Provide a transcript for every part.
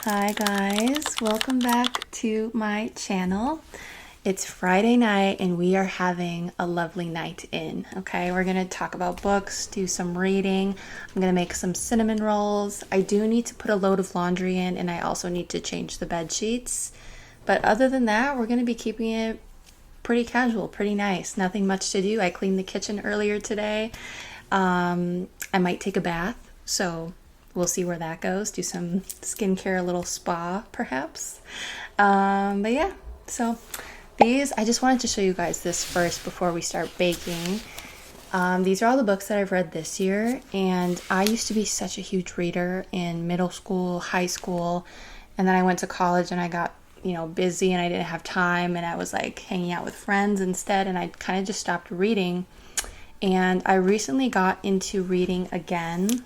Hi guys, welcome back to my channel. It's Friday night and we are having a lovely night in. Okay, we're gonna talk about books, do some reading. I'm gonna make some cinnamon rolls. I do need to put a load of laundry in, and I also need to change the bed sheets. But other than that, we're gonna be keeping it pretty casual, pretty nice. Nothing much to do. I cleaned the kitchen earlier today. I might take a bath, so we'll see where that goes. Do some skincare, a little spa perhaps. But yeah, so I just wanted to show you guys this first before we start baking. These are all the books that I've read this year, and I used to be such a huge reader in middle school, high school, and then I went to college and I got busy and I didn't have time, and I was like hanging out with friends instead, and I kind of just stopped reading. And I recently got into reading again,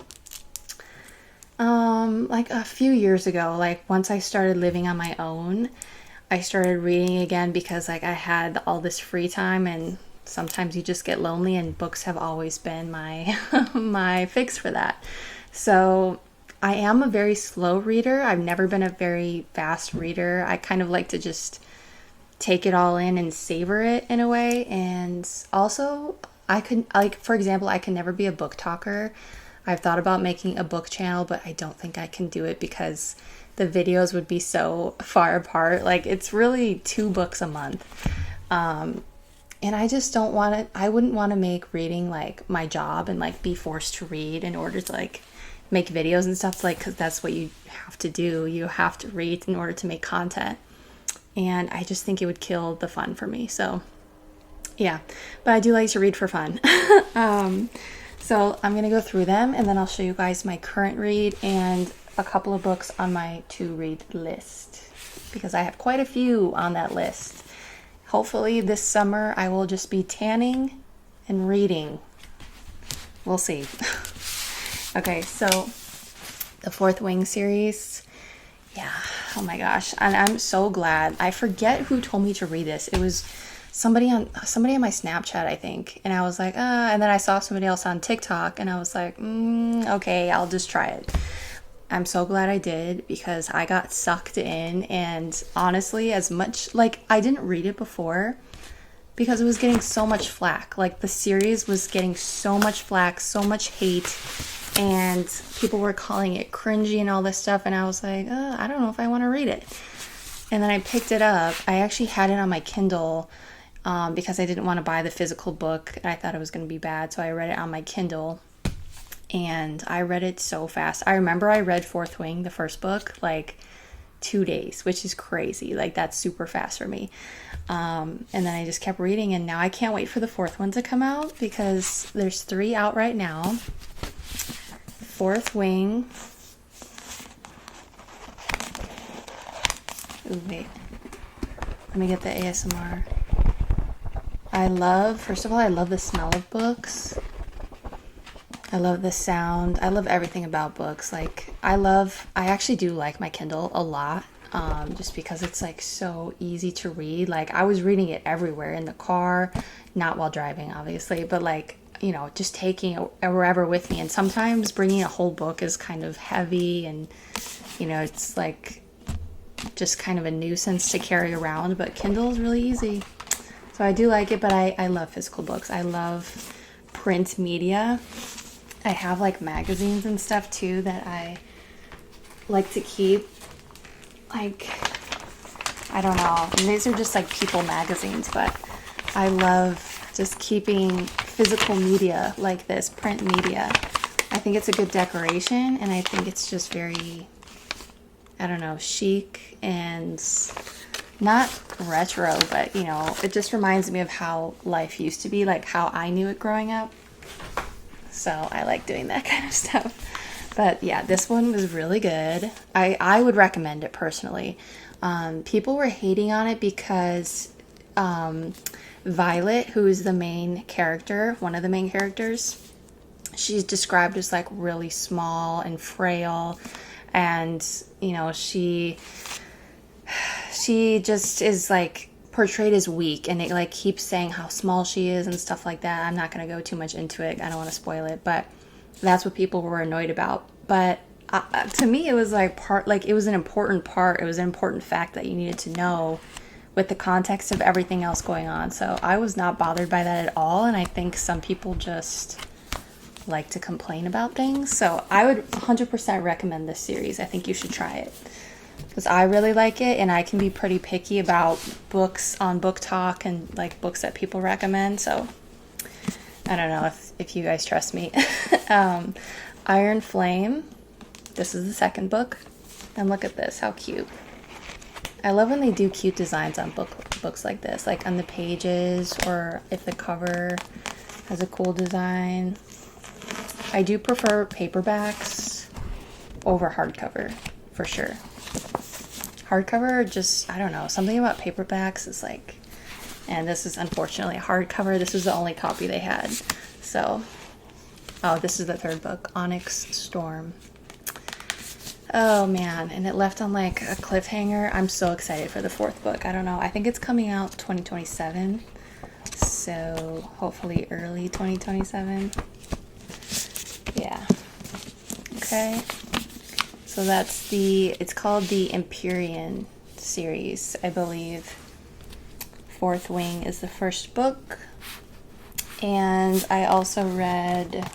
like a few years ago. Like once I started living on my own, I started reading again because like I had all this free time, and sometimes you just get lonely, and books have always been my my fix for that. So I am a very slow reader. I've never been a very fast reader. I kind of like to just take it all in and savor it in a way. And also, I could, like, for example, I can never be a book talker. I've thought about making a book channel, but I don't think I can do it because the videos would be so far apart. Like, it's really 2 books a month. And I just don't want to, I wouldn't want to make reading like my job and like be forced to read in order to like make videos and stuff, like, because that's what you have to do. You have to read in order to make content. And I just think it would kill the fun for me. So yeah, but I do like to read for fun. So I'm going to go through them, and then I'll show you guys my current read and a couple of books on my to-read list, because I have quite a few on that list. Hopefully this summer I will just be tanning and reading. We'll see. Okay, so the Fourth Wing series. Yeah, oh my gosh. And I'm so glad. I forget who told me to read this. It was somebody on my Snapchat, I think. And I was like, and then I saw somebody else on TikTok, and I was like, okay, I'll just try it. I'm so glad I did, because I got sucked in. And honestly, as much, like, I didn't read it before because it was getting so much flack. Like, the series was getting so much flack, so much hate, and people were calling it cringy and all this stuff. And I was like, I don't know if I want to read it. And then I picked it up. I actually had it on my Kindle because I didn't want to buy the physical book, and I thought it was going to be bad. So I read it on my Kindle, and I read it so fast. I remember I read Fourth Wing, the first book, like 2 days, which is crazy. Like, that's super fast for me. And then I just kept reading, and now I can't wait for the fourth one to come out, because there's 3 out right now. Fourth Wing. Ooh, wait. Let me get the ASMR. First of all, I love the smell of books. I love the sound. I love everything about books. Like, I actually do like my Kindle a lot, just because it's like so easy to read. Like, I was reading it everywhere, in the car, not while driving, obviously, but like, just taking it wherever with me. And sometimes bringing a whole book is kind of heavy, and, it's like just kind of a nuisance to carry around, but Kindle is really easy. So I do like it, but I love physical books. I love print media. I have like magazines and stuff too that I like to keep. Like, I don't know. And these are just like People magazines, but I love just keeping physical media like this, print media. I think it's a good decoration, and I think it's just very, I don't know, chic and not retro, but it just reminds me of how life used to be, like how I knew it growing up. So I like doing that kind of stuff. But yeah, this one was really good. I would recommend it personally. People were hating on it because Violet, who is the main character, one of the main characters, she's described as like really small and frail, and she just is like portrayed as weak, and it like keeps saying how small she is and stuff like that. I'm not going to go too much into it. I don't want to spoil it, but that's what people were annoyed about. But To me, it was like it was an important part. It was an important fact that you needed to know with the context of everything else going on. So I was not bothered by that at all. And I think some people just like to complain about things. So I would 100% recommend this series. I think you should try it because I really like it, and I can be pretty picky about books on Book Talk and like books that people recommend. So I don't know if you guys trust me. Iron Flame. This is the second book. And look at this, how cute. I love when they do cute designs on books like this, like on the pages, or if the cover has a cool design. I do prefer paperbacks over hardcover, for sure. Hardcover, just, I don't know, something about paperbacks is like, and this is unfortunately a hardcover. This was the only copy they had. So, oh, this is the third book, Onyx Storm. Oh man, and it left on like a cliffhanger. I'm so excited for the fourth book. I don't know. I think it's coming out 2027. So hopefully early 2027. Yeah. Okay. So that's it's called the Empyrean series, I believe. Fourth Wing is the first book. And I also read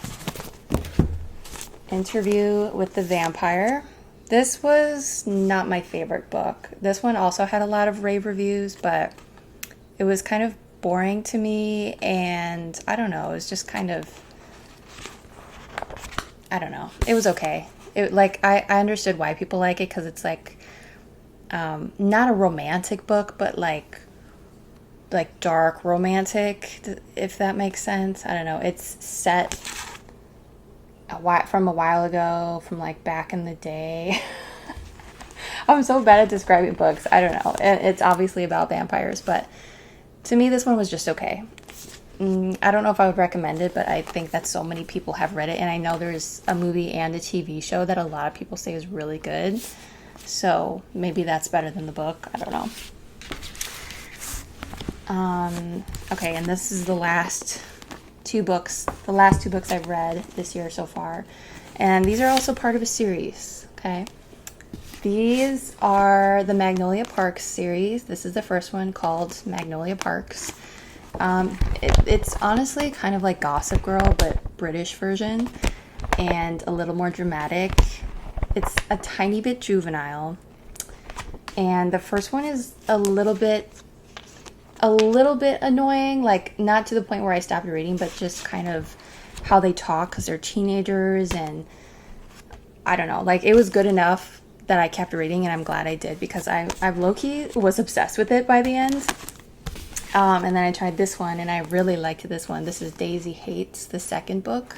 Interview with the Vampire. This was not my favorite book. This one also had a lot of rave reviews, but it was kind of boring to me, and I don't know, it was just kind of, I don't know. It was okay. I understood why people like it, because it's like not a romantic book, but like dark romantic, if that makes sense. I don't know. It's set from a while ago, from like back in the day. I'm so bad at describing books. I don't know. It's obviously about vampires, but to me, this one was just okay. I don't know if I would recommend it, but I think that so many people have read it, and I know there's a movie and a TV show that a lot of people say is really good. So maybe that's better than the book. I don't know. Okay, and this is the last two books I've read this year so far. And these are also part of a series, okay? These are the Magnolia Parks series. This is the first one, called Magnolia Parks. It's honestly kind of like Gossip Girl, but British version, and a little more dramatic. It's a tiny bit juvenile. And the first one is a little bit annoying, like not to the point where I stopped reading, but just kind of how they talk, because they're teenagers, and I don't know, like it was good enough that I kept reading, and I'm glad I did, because I low-key was obsessed with it by the end. And then I tried this one, and I really liked this one. This is Daisy Hates, the second book.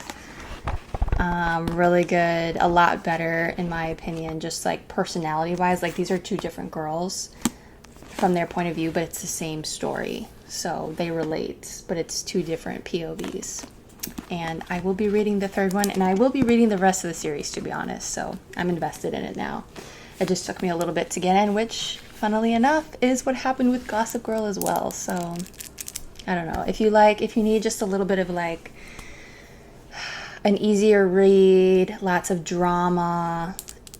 Really good, a lot better in my opinion, just like personality wise. Like these are two different girls from their point of view, but it's the same story, so they relate, but it's two different POVs. And I will be reading the third one, and I will be reading the rest of the series, to be honest, so I'm invested in it now. It just took me a little bit to get in, which funnily enough is what happened with Gossip Girl as well. So I don't know, if you need just a little bit of like an easier read, lots of drama,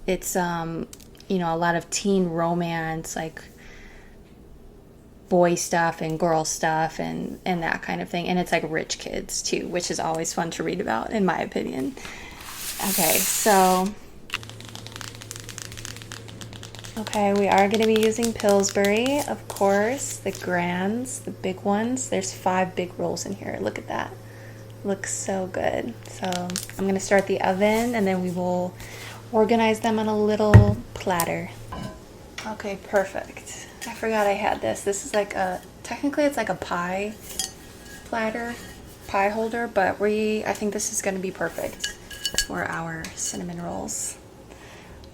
it's a lot of teen romance, like boy stuff and girl stuff and that kind of thing. And it's like rich kids too, which is always fun to read about, in my opinion. Okay, we are going to be using Pillsbury, of course, the Grands, the big ones. There's 5 big rolls in here. Look at that. Looks so good. So I'm going to start the oven, and then we will organize them on a little platter. Okay, perfect. I forgot I had this. This is like technically it's like a pie platter, pie holder, but I think this is going to be perfect for our cinnamon rolls.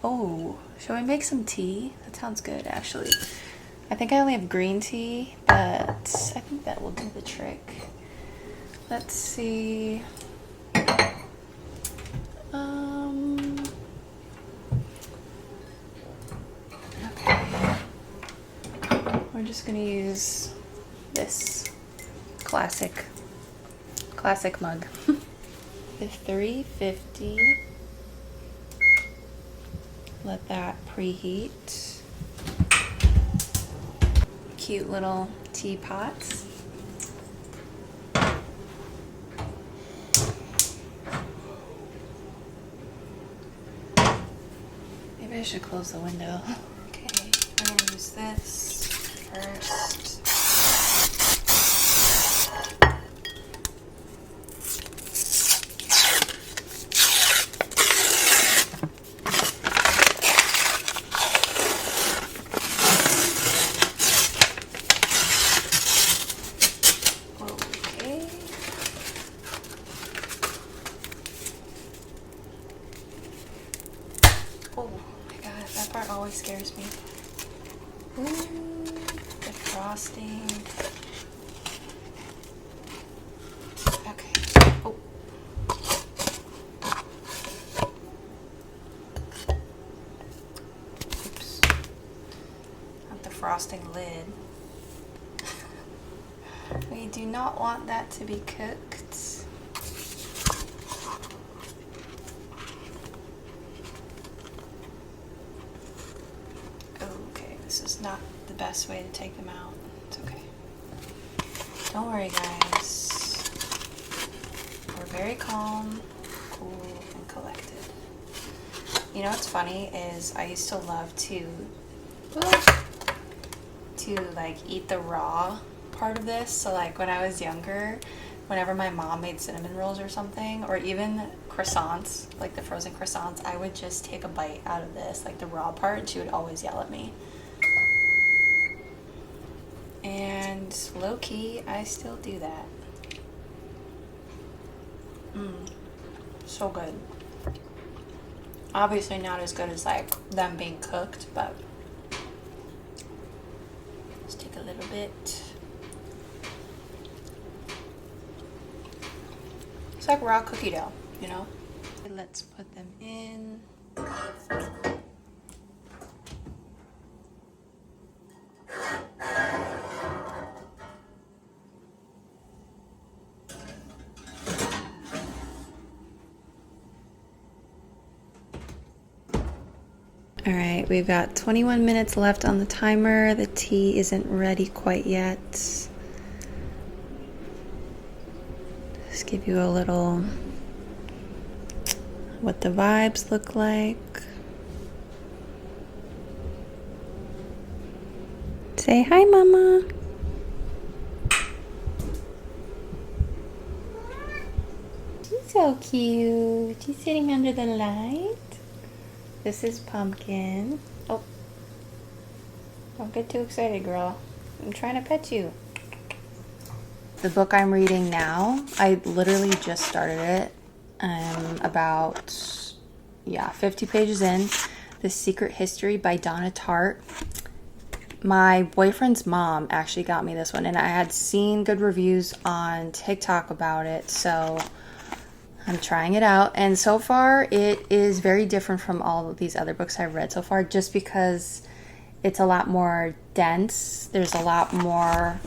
Oh, shall we make some tea? That sounds good, actually. I think I only have green tea, but I think that will do the trick. Let's see. Okay. We're just gonna use this classic mug. The 350 let that preheat. Cute little teapots. Maybe I should close the window. Okay, I'm gonna use this first. Always scares me. Ooh, the frosting. Okay. Oh. Oops. Not the frosting lid. We do not want that to be cooked. This is not the best way to take them out. It's okay. Don't worry, guys. We're very calm, cool, and collected. You know what's funny is I used to love to like eat the raw part of this. So like when I was younger, whenever my mom made cinnamon rolls or something, or even croissants, like the frozen croissants, I would just take a bite out of this, like the raw part, and she would always yell at me. And low-key, I still do that. So good. Obviously not as good as like them being cooked, but let's take a little bit. It's like raw cookie dough, you know? Let's put them in. All right, we've got 21 minutes left on the timer. The tea isn't ready quite yet. Just give you a little what the vibes look like. Say hi, Mama. She's so cute. She's sitting under the light. This is Pumpkin. Oh, don't get too excited, girl. I'm trying to pet you. The book I'm reading now, I literally just started it. I'm about, 50 pages in. The Secret History by Donna Tartt. My boyfriend's mom actually got me this one, and I had seen good reviews on TikTok about it, so I'm trying it out, and so far it is very different from all of these other books I've read so far, just because it's a lot more dense. There's a lot more,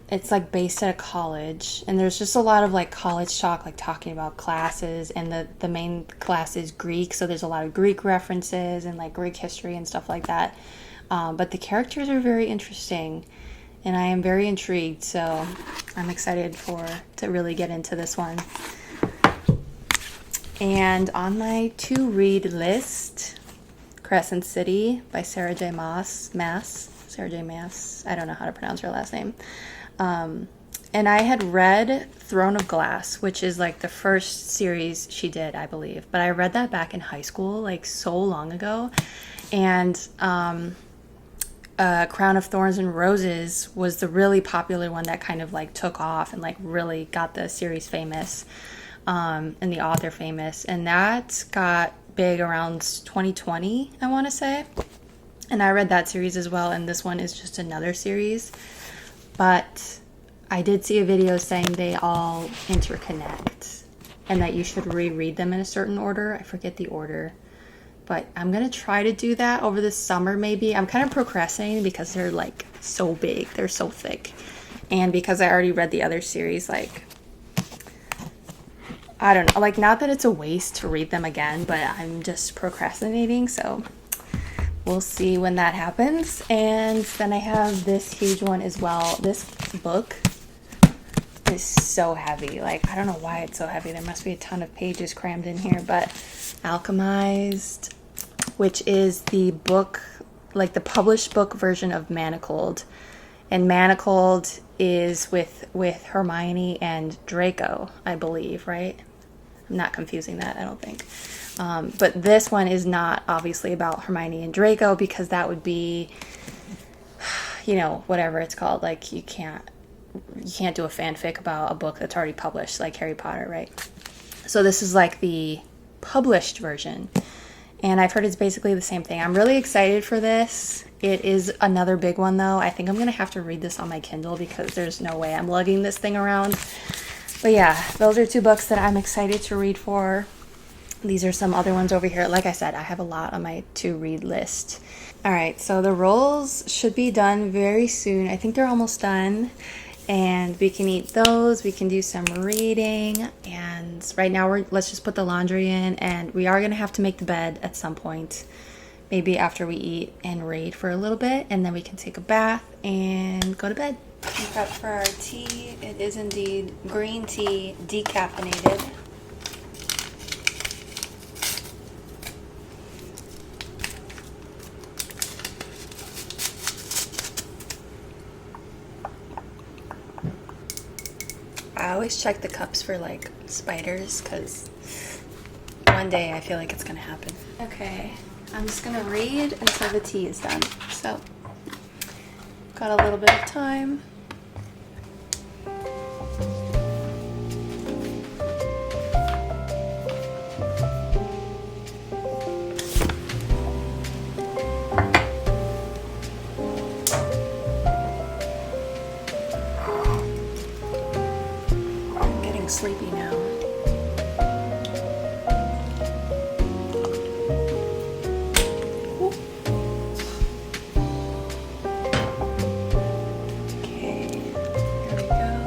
it's like based at a college, and there's just a lot of like college talk, like talking about classes, and the main class is Greek, so there's a lot of Greek references and like Greek history and stuff like that. But the characters are very interesting, and I am very intrigued, so I'm excited to really get into this one. And on my to-read list, Crescent City by Sarah J. Maas. Sarah J. Maas. I don't know how to pronounce her last name. And I had read Throne of Glass, which is like the first series she did, I believe. But I read that back in high school, like so long ago. And Crown of Thorns and Roses was the really popular one that kind of like took off and like really got the series famous, and the author famous. And that got big around 2020, I want to say. And I read that series as well, and this one is just another series. But I did see a video saying they all interconnect and that you should reread them in a certain order. I forget the order. But I'm going to try to do that over the summer maybe. I'm kind of procrastinating because they're like so big. They're so thick. And because I already read the other series, like I don't know, like, not that it's a waste to read them again, but I'm just procrastinating, so we'll see when that happens. And then I have this huge one as well. This book is so heavy. Like, I don't know why it's so heavy. There must be a ton of pages crammed in here, but Alchemized, which is the book, like the published book version of Manacled. And Manacled is with Hermione and Draco, I believe, right? I'm not confusing that, I don't think. But this one is not obviously about Hermione and Draco, because that would be, you know, whatever it's called. Like, you can't do a fanfic about a book that's already published, like Harry Potter, right? So this is like the published version. And I've heard it's basically the same thing. I'm really excited for this. It is another big one, though. I think I'm going to have to read this on my Kindle because there's no way I'm lugging this thing around. But yeah, those are two books that I'm excited to read for. These are some other ones over here. Like I said, I have a lot on my to-read list. All right, so the rolls should be done very soon. I think they're almost done. And we can eat those. We can do some reading. And right now, let's just put the laundry in. And we are going to have to make the bed at some point. Maybe after we eat and read for a little bit. And then we can take a bath and go to bed. Prep for our tea. It is indeed green tea, decaffeinated. I always check the cups for like spiders, because one day I feel like it's gonna happen. Okay, I'm just gonna read until the tea is done. So, got a little bit of time. Sleepy now. Okay, here we go.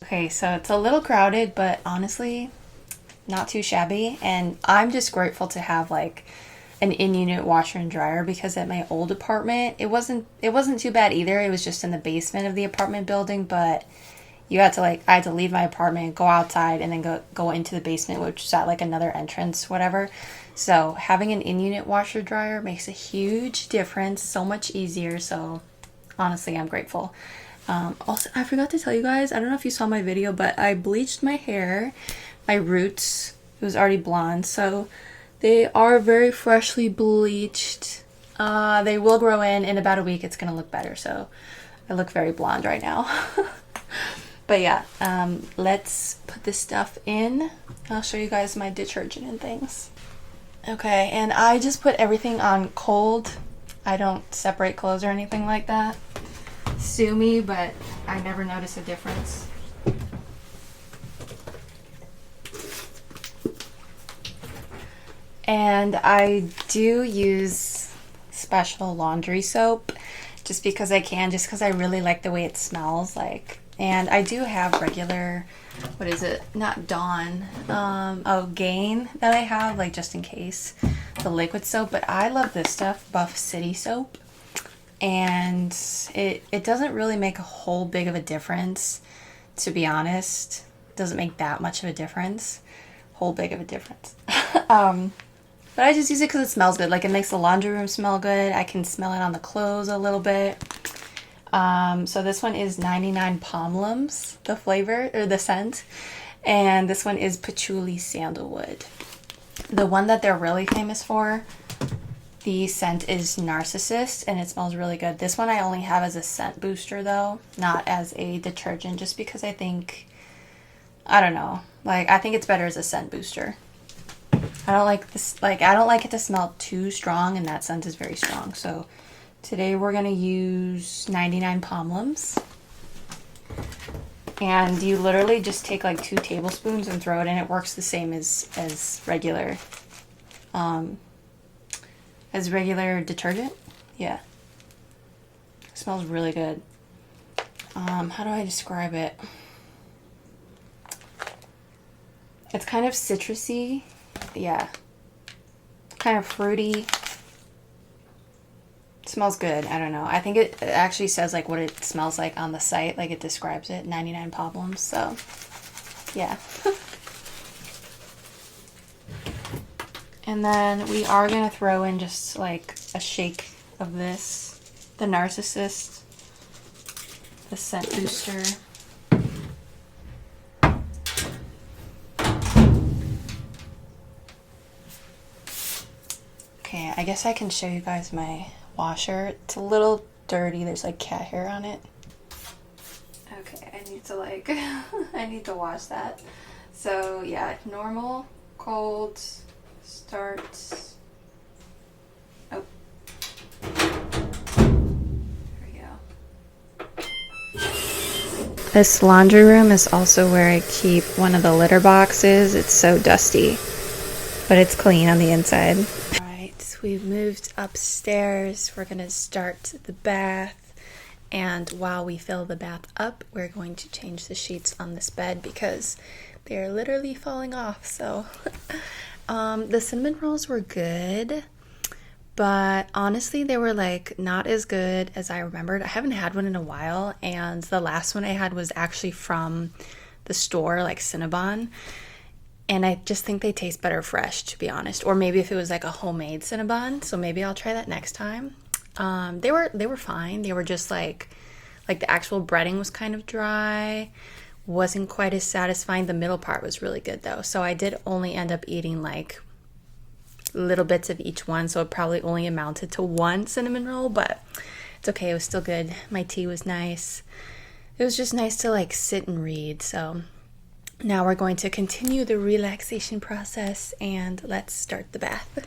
Okay, so it's a little crowded, but honestly, not too shabby. And I'm just grateful to have like an in-unit washer and dryer, because at my old apartment, it wasn't too bad either. It was just in the basement of the apartment building, but I had to leave my apartment, go outside, and then go into the basement, which is at like another entrance, whatever. So having an in-unit washer dryer makes a huge difference, so much easier. So honestly, I'm grateful. Also, I forgot to tell you guys, I don't know if you saw my video, but I bleached my hair, my roots. It was already blonde, so they are very freshly bleached. They will grow in about a week. It's gonna look better, so I look very blonde right now. But yeah, let's put this stuff in. I'll show you guys my detergent and things. Okay, and I just put everything on cold. I don't separate clothes or anything like that. Sue me, but I never notice a difference. And I do use special laundry soap just because I can, just because I really like the way it smells like. And I do have regular, what is it? Not Dawn. Gain that I have, like just in case, the liquid soap. But I love this stuff, Buff City soap. And it doesn't really make a whole big of a difference, to be honest. It doesn't make that much of a difference. Whole big of a difference. But I just use it because it smells good. Like, it makes the laundry room smell good. I can smell it on the clothes a little bit. So this one is 99 Pomlums, the flavor, or the scent. And this one is Patchouli Sandalwood. The one that they're really famous for, the scent is Narcissist, and it smells really good. This one I only have as a scent booster, though, not as a detergent, just because I think, I don't know, like, I think it's better as a scent booster. I don't like this, like, I don't like it to smell too strong, and that scent is very strong. So today we're going to use 99 Pomlums. And you literally just take like 2 tablespoons and throw it in. It works the same as regular detergent. Yeah. It smells really good. How do I describe it? It's kind of citrusy. Yeah. Kind of fruity. It smells good. I don't know. I think it actually says like what it smells like on the site. Like, it describes it. 99 Pomlums. So, yeah. And then we are going to throw in just like a shake of this. The Narcissist. The scent booster. Okay, I guess I can show you guys my washer. It's a little dirty. There's like cat hair on it. Okay, I need to like, I need to wash that. So yeah, normal, cold, start. Oh. There we go. This laundry room is also where I keep one of the litter boxes. It's so dusty, but it's clean on the inside. We've moved upstairs. We're gonna start the bath, and while we fill the bath up, we're going to change the sheets on this bed because they're literally falling off. So the cinnamon rolls were good, but honestly they were like not as good as I remembered. I haven't had one in a while, and the last one I had was actually from the store, like Cinnabon. And I just think they taste better fresh, to be honest. Or maybe if it was like a homemade Cinnabon. So maybe I'll try that next time. They were fine. They were just like the actual breading was kind of dry. Wasn't quite as satisfying. The middle part was really good though. So I did only end up eating like little bits of each one. So it probably only amounted to 1 cinnamon roll. But it's okay. It was still good. My tea was nice. It was just nice to like sit and read. So now we're going to continue the relaxation process, and let's start the bath.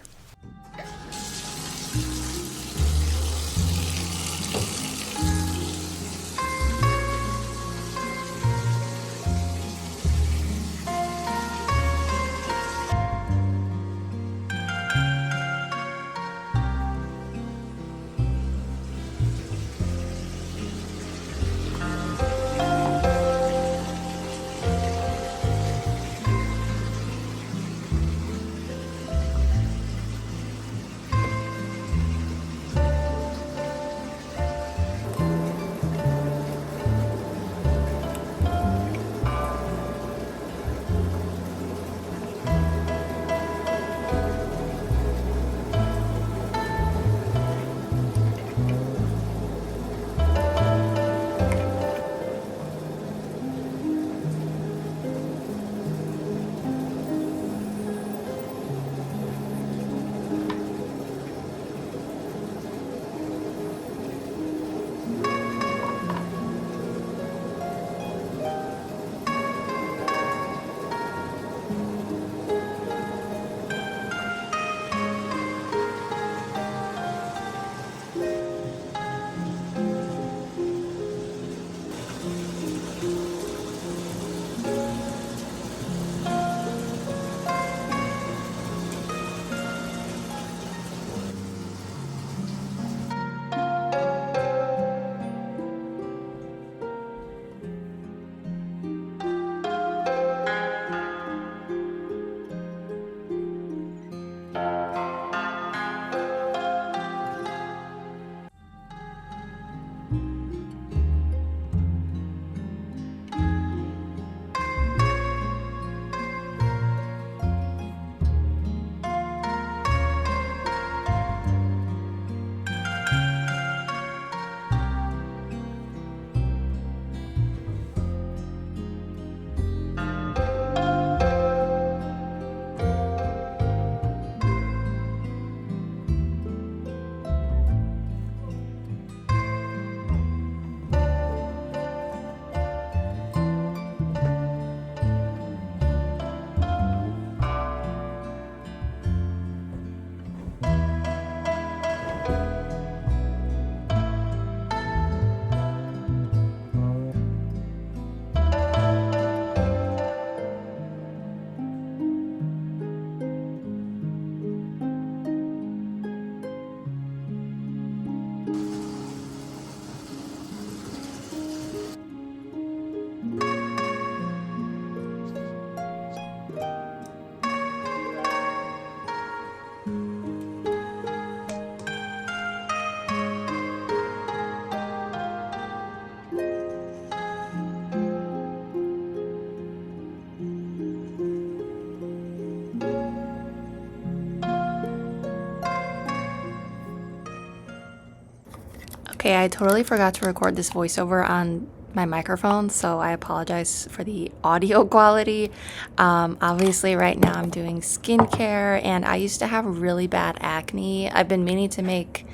Okay, I totally forgot to record this voiceover on my microphone, so I apologize for the audio quality. Obviously, right now I'm doing skincare, and I used to have really bad acne. I've been meaning to make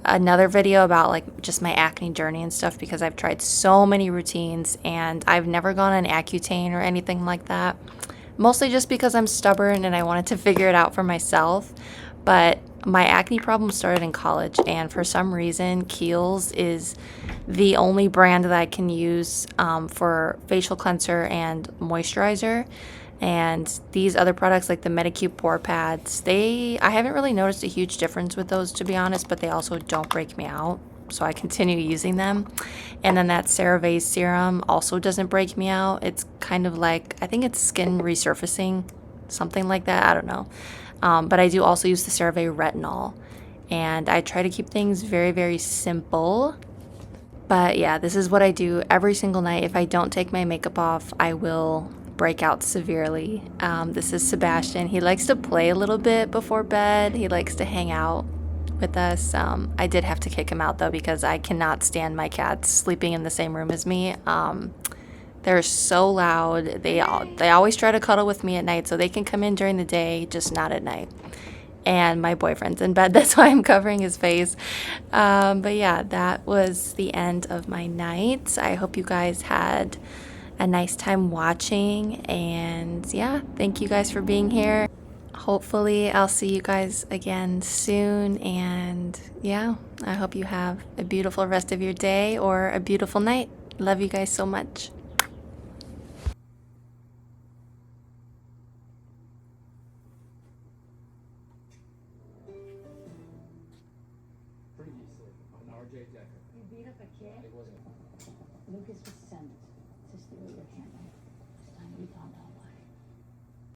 another video about like just my acne journey and stuff because I've tried so many routines and I've never gone on Accutane or anything like that. Mostly just because I'm stubborn and I wanted to figure it out for myself. But my acne problem started in college, and for some reason, Kiehl's is the only brand that I can use for facial cleanser and moisturizer. And these other products like the Medicube pore pads, I haven't really noticed a huge difference with those, to be honest, but they also don't break me out, so I continue using them. And then that CeraVe serum also doesn't break me out. It's kind of like, I think it's skin resurfacing, something like that. I don't know. But I do also use the CeraVe retinol, and I try to keep things very, very simple. But yeah, this is what I do every single night. If I don't take my makeup off, I will break out severely. This is Sebastian. He likes to play a little bit before bed. He likes to hang out with us. I did have to kick him out though because I cannot stand my cats sleeping in the same room as me. They're so loud. They always try to cuddle with me at night, so they can come in during the day, just not at night. And my boyfriend's in bed. That's why I'm covering his face. But yeah, that was the end of my night. I hope you guys had a nice time watching. And yeah, thank you guys for being here. Hopefully, I'll see you guys again soon. And yeah, I hope you have a beautiful rest of your day or a beautiful night. Love you guys so much. Previously on RJ Decker. You beat up a kid? Lucas was sent to steal your camera.